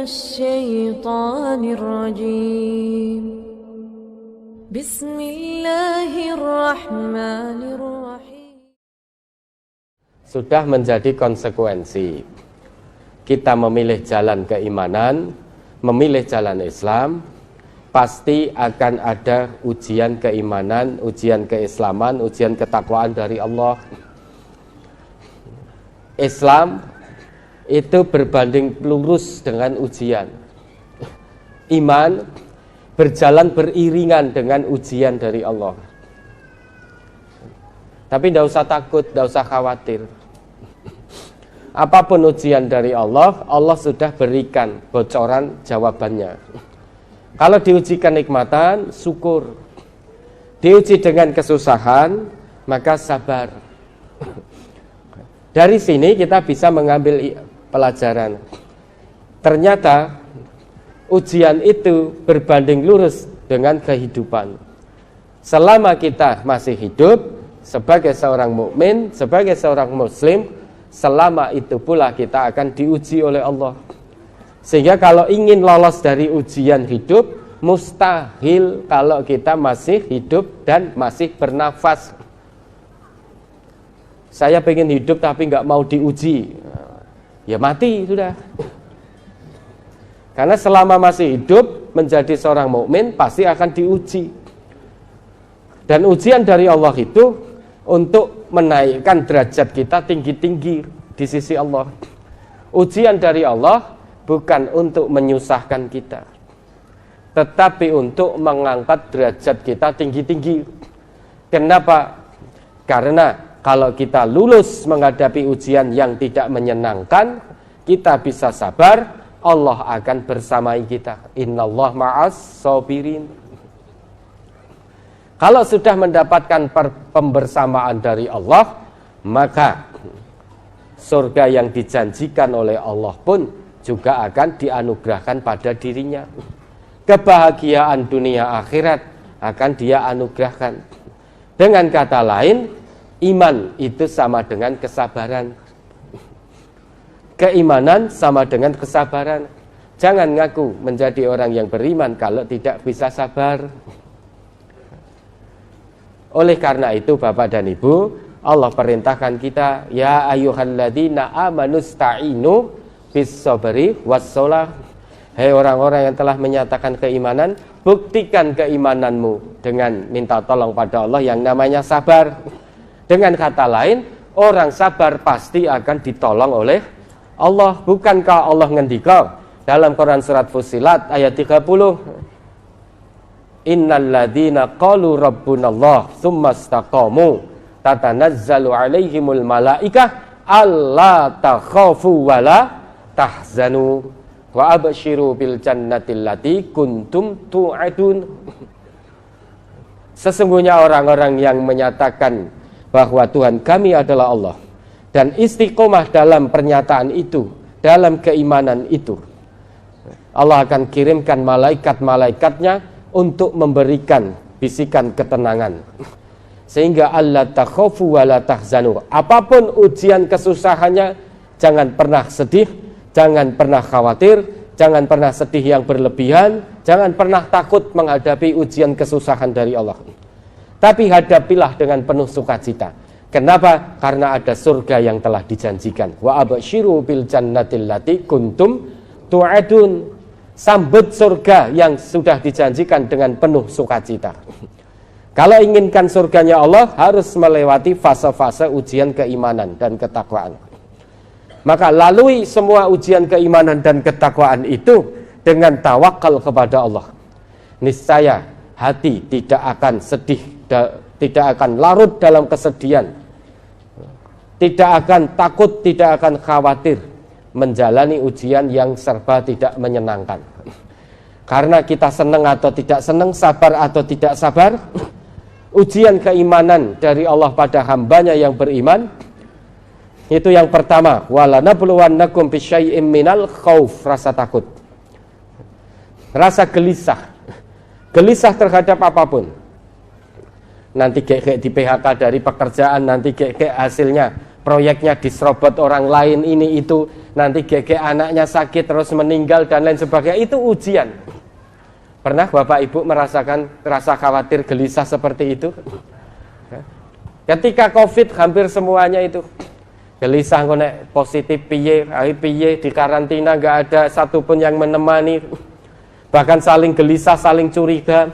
الشيطان الرجيم بسم الله الرحمن الرحيم. Sudah menjadi konsekuensi kita memilih jalan keimanan, memilih jalan Islam, pasti akan ada ujian keimanan, ujian keislaman, ujian ketakwaan dari Allah. Islam itu berbanding lurus dengan ujian. Iman berjalan beriringan dengan ujian dari Allah. Tapi tidak usah takut, tidak usah khawatir. Apapun ujian dari Allah, Allah sudah berikan bocoran jawabannya. Kalau diuji kenikmatan, syukur. Diuji dengan kesusahan, maka sabar. Dari sini kita bisa mengambil pelajaran. Ternyata ujian itu berbanding lurus dengan kehidupan. Selama kita masih hidup sebagai seorang mukmin, sebagai seorang muslim, selama itu pula kita akan diuji oleh Allah. Sehingga kalau ingin lolos dari ujian hidup, mustahil kalau kita masih hidup dan masih bernafas. Saya pengen hidup tapi nggak mau diuji, ya mati sudah. Karena selama masih hidup menjadi seorang mukmin pasti akan diuji. Dan ujian dari Allah itu untuk menaikkan derajat kita tinggi-tinggi di sisi Allah. Ujian dari Allah bukan untuk menyusahkan kita, tetapi untuk mengangkat derajat kita tinggi-tinggi. Kenapa? Karena kalau kita lulus menghadapi ujian yang tidak menyenangkan, kita bisa sabar, Allah akan bersamai kita. Innallaha ma'as sabirin. Kalau sudah mendapatkan pembersamaan dari Allah, maka surga yang dijanjikan oleh Allah pun juga akan dianugerahkan pada dirinya. Kebahagiaan dunia akhirat akan dia anugerahkan. Dengan kata lain, iman itu sama dengan kesabaran. Keimanan sama dengan kesabaran. Jangan ngaku menjadi orang yang beriman kalau tidak bisa sabar. Oleh karena itu Bapak dan Ibu, Allah perintahkan kita, ya ayyuhalladzina amanusta'inu bis-sabri was-shalah. Hai orang-orang yang telah menyatakan keimanan, buktikan keimananmu dengan minta tolong pada Allah yang namanya sabar. Dengan kata lain, orang sabar pasti akan ditolong oleh Allah. Bukankah Allah ngendika dalam Quran surat Fussilat ayat 30? Innal ladzina qalu rabbunallah tsumma istaqamu tatanazzalu alaihimul malaikah alla takhafu wala tahzanu wa abshiru bil jannati allati kuntum tu'adun. Sesungguhnya orang-orang yang menyatakan bahwa Tuhan kami adalah Allah dan istiqomah dalam pernyataan itu, dalam keimanan itu, Allah akan kirimkan malaikat-malaikatnya untuk memberikan bisikan ketenangan, sehingga Allah takhafu wa la tahzanu. Apapun ujian kesusahannya, jangan pernah sedih, jangan pernah khawatir, jangan pernah sedih yang berlebihan, jangan pernah takut menghadapi ujian kesusahan dari Allah. Tapi hadapilah dengan penuh sukacita. Kenapa? Karena ada surga yang telah dijanjikan. Wa absyiru bil jannatil lati kuntum tu'adun. Sambut surga yang sudah dijanjikan dengan penuh sukacita. Kalau inginkan surganya Allah, harus melewati fase-fase ujian keimanan dan ketakwaan. Maka lalui semua ujian keimanan dan ketakwaan itu dengan tawakal kepada Allah. Niscaya hati tidak akan sedih, tidak akan larut dalam kesedihan, tidak akan takut, tidak akan khawatir menjalani ujian yang serba tidak menyenangkan. Karena kita senang atau tidak senang, sabar atau tidak sabar, ujian keimanan dari Allah pada hambanya yang beriman, itu yang pertama, walanabluwannakum bisyai'im minal khauf, rasa takut, rasa gelisah terhadap apapun. Nanti kayak di PHK dari pekerjaan, nanti kayak hasilnya proyeknya diserobot orang lain, ini itu, nanti gege anaknya sakit terus meninggal dan lain sebagainya. Itu ujian. Pernah Bapak Ibu merasakan rasa khawatir, gelisah seperti itu? Ketika COVID hampir semuanya itu gelisah, konek positif piye di karantina, nggak ada satupun yang menemani, bahkan saling gelisah, saling curiga.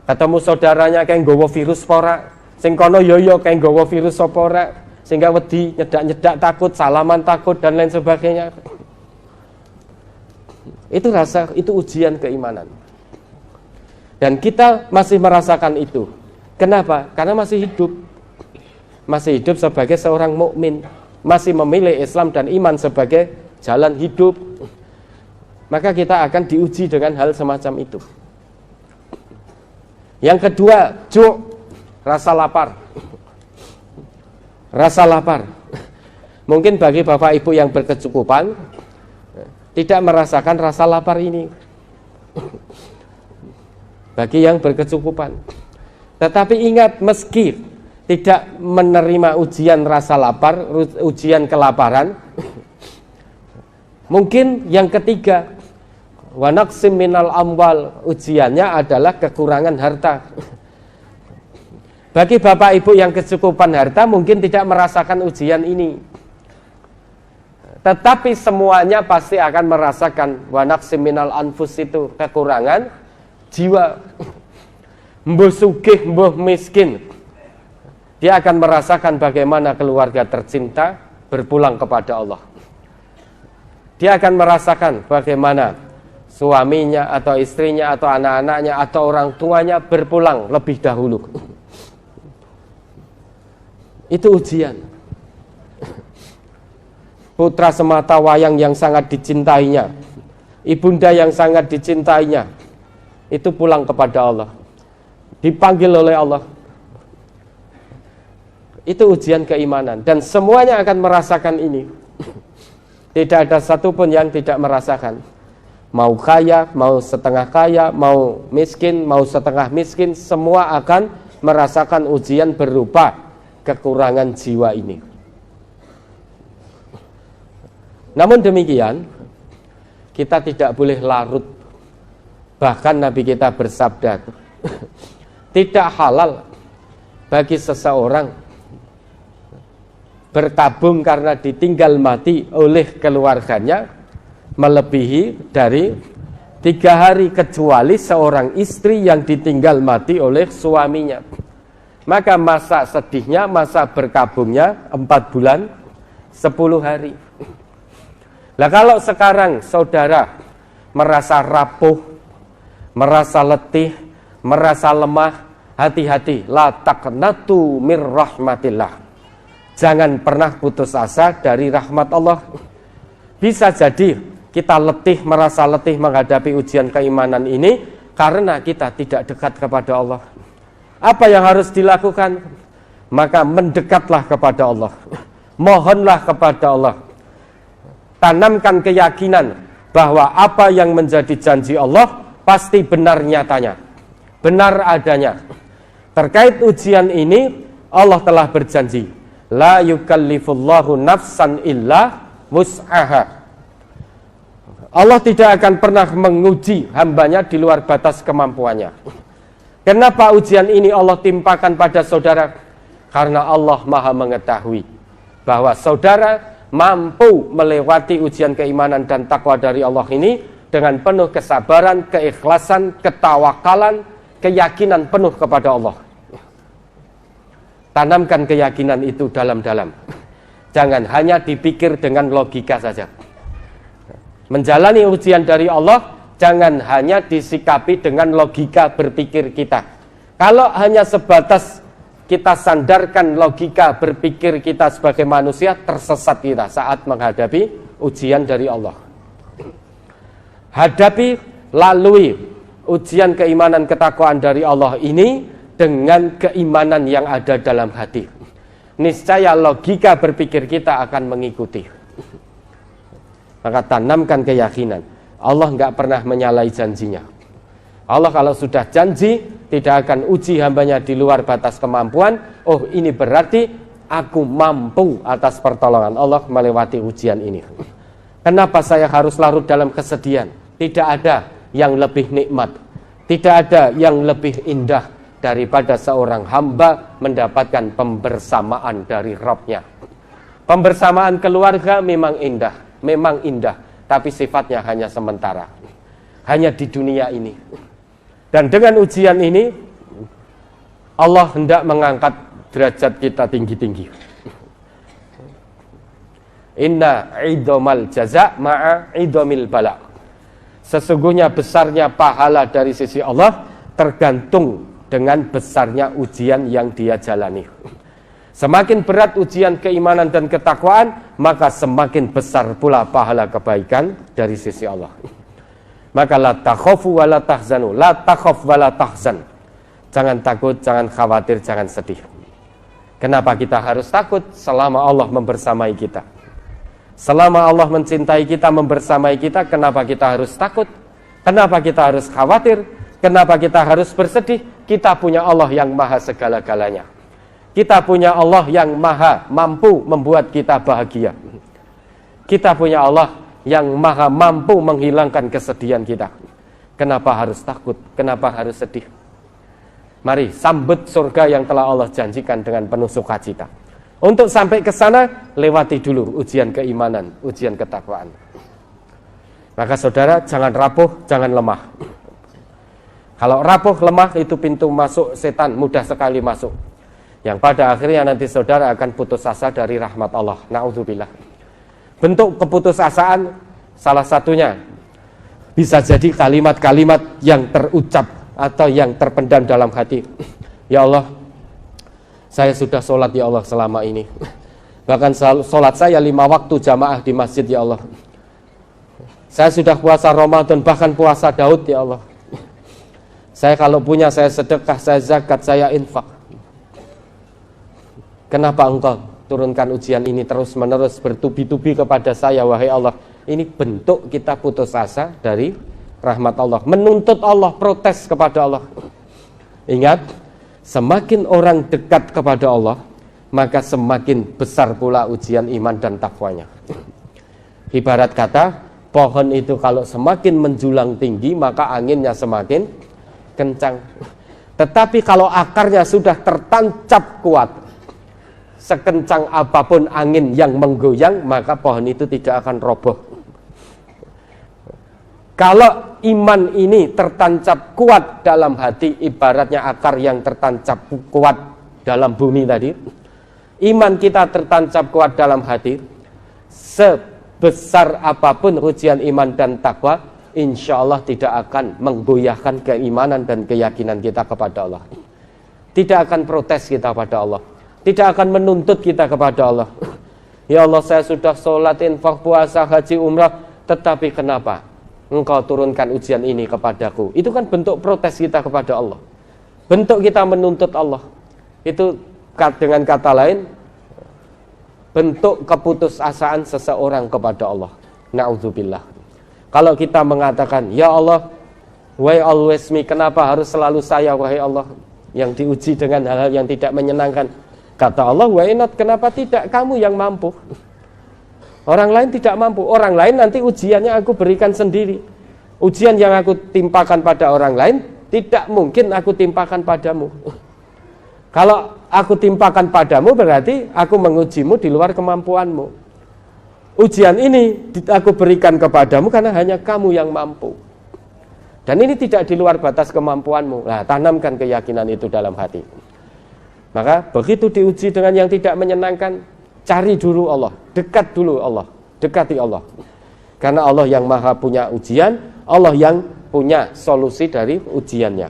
Ketemu saudaranya kayak nggawa virus pora, sing kono yoyo kayak nggawa virus pora, sehingga wedi, nyedak takut, salaman takut dan lain sebagainya. Itu ujian keimanan. Dan kita masih merasakan itu. Kenapa? Karena masih hidup sebagai seorang mukmin, masih memilih Islam dan iman sebagai jalan hidup. Maka kita akan diuji dengan hal semacam itu. Yang kedua, rasa lapar. Rasa lapar. Mungkin bagi Bapak Ibu yang berkecukupan tidak merasakan rasa lapar ini. Bagi yang berkecukupan. Tetapi ingat, meski tidak menerima ujian rasa lapar, ujian kelaparan, mungkin yang ketiga, wa naqsim minal amwal, ujiannya adalah kekurangan harta. Bagi Bapak Ibu yang kecukupan harta mungkin tidak merasakan ujian ini. Tetapi semuanya pasti akan merasakan wa naqsim minal anfus, itu kekurangan jiwa. Mbuh sugih, mbuh miskin, dia akan merasakan bagaimana keluarga tercinta berpulang kepada Allah. Dia akan merasakan bagaimana suaminya atau istrinya atau anak-anaknya atau orang tuanya berpulang lebih dahulu. Itu ujian. Putra semata wayang yang sangat dicintainya, ibunda yang sangat dicintainya, itu pulang kepada Allah, dipanggil oleh Allah. Itu ujian keimanan. Dan semuanya akan merasakan ini. Tidak ada satupun yang tidak merasakan. Mau kaya, mau setengah kaya, mau miskin, mau setengah miskin, semua akan merasakan ujian berupa kekurangan jiwa ini. Namun demikian, kita tidak boleh larut. Bahkan Nabi kita bersabda, tidak halal bagi seseorang bertabung karena ditinggal mati oleh keluarganya melebihi dari 3 hari, kecuali seorang istri yang ditinggal mati oleh suaminya. Maka masa sedihnya, masa berkabungnya 4 bulan 10 hari. Nah, kalau sekarang saudara merasa rapuh, merasa letih, merasa lemah, hati-hati, la taqnatu mir rahmatillah. Jangan pernah putus asa dari rahmat Allah. Bisa jadi kita letih, merasa letih menghadapi ujian keimanan ini karena kita tidak dekat kepada Allah. Apa yang harus dilakukan? Maka mendekatlah kepada Allah. Mohonlah kepada Allah. Tanamkan keyakinan bahwa apa yang menjadi janji Allah pasti benar nyatanya, benar adanya. Terkait ujian ini, Allah telah berjanji, la yukallifullahu nafsan illa wus'aha. Allah tidak akan pernah menguji hambanya di luar batas kemampuannya. Kenapa ujian ini Allah timpakan pada saudara? Karena Allah Maha mengetahui bahwa saudara mampu melewati ujian keimanan dan takwa dari Allah ini dengan penuh kesabaran, keikhlasan, ketawakalan, keyakinan penuh kepada Allah. Tanamkan keyakinan itu dalam-dalam. Jangan hanya dipikir dengan logika saja. Menjalani ujian dari Allah, jangan hanya disikapi dengan logika berpikir kita. Kalau hanya sebatas kita sandarkan logika berpikir kita sebagai manusia, tersesat kita saat menghadapi ujian dari Allah. Hadapi, lalui ujian keimanan ketakwaan dari Allah ini dengan keimanan yang ada dalam hati. Niscaya logika berpikir kita akan mengikuti. Maka tanamkan keyakinan Allah nggak pernah menyalahi janjinya. Allah kalau sudah janji tidak akan uji hambanya di luar batas kemampuan. Oh, ini berarti aku mampu atas pertolongan Allah melewati ujian ini. Kenapa saya harus larut dalam kesedihan? Tidak ada yang lebih nikmat, tidak ada yang lebih indah daripada seorang hamba mendapatkan pembersamaan dari Rabb-nya. Pembersamaan keluarga memang indah, tapi sifatnya hanya sementara, hanya di dunia ini. Dan dengan ujian ini Allah hendak mengangkat derajat kita tinggi-tinggi. Inna idomal jaza ma'a idomil bala. Sesungguhnya besarnya pahala dari sisi Allah tergantung dengan besarnya ujian yang dia jalani. Semakin berat ujian keimanan dan ketakwaan, maka semakin besar pula pahala kebaikan dari sisi Allah. Maka la takhafu wa la tahzanu, la takhaf wa la tahzan. Jangan takut, jangan khawatir, jangan sedih. Kenapa kita harus takut? Selama Allah membersamai kita. Selama Allah mencintai kita, membersamai kita, kenapa kita harus takut? Kenapa kita harus khawatir? Kenapa kita harus bersedih? Kita punya Allah yang maha segala-galanya. Kita punya Allah yang maha mampu membuat kita bahagia. Kita punya Allah yang maha mampu menghilangkan kesedihan kita. Kenapa harus takut? Kenapa harus sedih? Mari sambut surga yang telah Allah janjikan dengan penuh sukacita. Untuk sampai ke sana, lewati dulu ujian keimanan, ujian ketakwaan. Maka saudara, jangan rapuh, jangan lemah. Kalau rapuh, lemah, itu pintu masuk setan, mudah sekali masuk. Yang pada akhirnya nanti saudara akan putus asa dari rahmat Allah. Na'udzubillah. Bentuk keputusasaan salah satunya bisa jadi kalimat-kalimat yang terucap atau yang terpendam dalam hati. Ya Allah, saya sudah sholat ya Allah selama ini. Bahkan sholat saya 5 waktu jamaah di masjid ya Allah. Saya sudah puasa Ramadan, bahkan puasa Daud ya Allah. Saya kalau punya, saya sedekah, saya zakat, saya infak. Kenapa engkau turunkan ujian ini terus-menerus bertubi-tubi kepada saya, wahai Allah? Ini bentuk kita putus asa dari rahmat Allah, menuntut Allah, protes kepada Allah. Ingat, semakin orang dekat kepada Allah, maka semakin besar pula ujian iman dan takwanya. Ibarat kata, pohon itu kalau semakin menjulang tinggi, maka anginnya semakin kencang. Tetapi kalau akarnya sudah tertancap kuat, sekencang apapun angin yang menggoyang, maka pohon itu tidak akan roboh. Kalau iman ini tertancap kuat dalam hati, ibaratnya akar yang tertancap kuat dalam bumi tadi, iman kita tertancap kuat dalam hati, sebesar apapun ujian iman dan takwa, insya Allah tidak akan menggoyahkan keimanan dan keyakinan kita kepada Allah. Tidak akan protes kita pada Allah, tidak akan menuntut kita kepada Allah. Ya Allah, saya sudah sholat, infak, puasa, haji, umrah, tetapi kenapa Engkau turunkan ujian ini kepadaku? Itu kan bentuk protes kita kepada Allah, bentuk kita menuntut Allah. Itu dengan kata lain, bentuk keputusasaan seseorang kepada Allah. Na'udzubillah. Kalau kita mengatakan, ya Allah, why always me, kenapa harus selalu saya, wahai Allah, yang diuji dengan hal-hal yang tidak menyenangkan? Kata Allah, why not, kenapa tidak kamu yang mampu? Orang lain tidak mampu, orang lain nanti ujiannya aku berikan sendiri. Ujian yang aku timpakan pada orang lain, tidak mungkin aku timpakan padamu. Kalau aku timpakan padamu, berarti aku mengujimu di luar kemampuanmu. Ujian ini aku berikan kepadamu karena hanya kamu yang mampu. Dan ini tidak di luar batas kemampuanmu. Nah, tanamkan keyakinan itu dalam hati. Maka begitu diuji dengan yang tidak menyenangkan, cari dulu Allah, dekat dulu Allah, dekati Allah. Karena Allah yang maha punya ujian, Allah yang punya solusi dari ujiannya.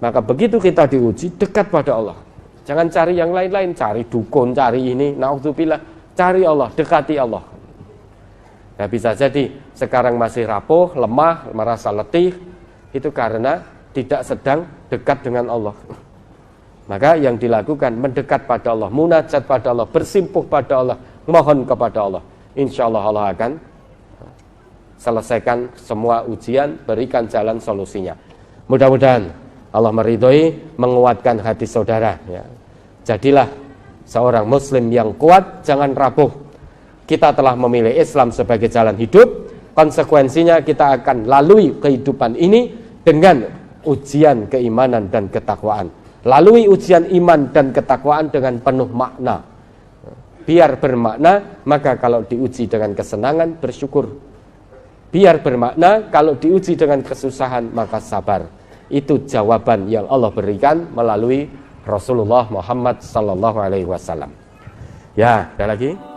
Maka begitu kita diuji, dekat pada Allah. Jangan cari yang lain-lain, cari dukun, cari ini, na'udzubillah. Cari Allah, dekati Allah. Nah, bisa jadi sekarang masih rapuh, lemah, merasa letih, itu karena tidak sedang dekat dengan Allah. Maka yang dilakukan mendekat pada Allah, munajat pada Allah, bersimpuh pada Allah, mohon kepada Allah. Insya Allah Allah akan selesaikan semua ujian, berikan jalan solusinya. Mudah-mudahan Allah meridhoi, menguatkan hati saudara. Ya. Jadilah seorang muslim yang kuat, jangan rapuh. Kita telah memilih Islam sebagai jalan hidup, konsekuensinya kita akan lalui kehidupan ini dengan ujian keimanan dan ketakwaan. Lalui ujian iman dan ketakwaan dengan penuh makna. Biar bermakna, maka kalau diuji dengan kesenangan, bersyukur. Biar bermakna, kalau diuji dengan kesusahan, maka sabar. Itu jawaban yang Allah berikan melalui Rasulullah Muhammad sallallahu alaihi wasallam. Ya, ada lagi?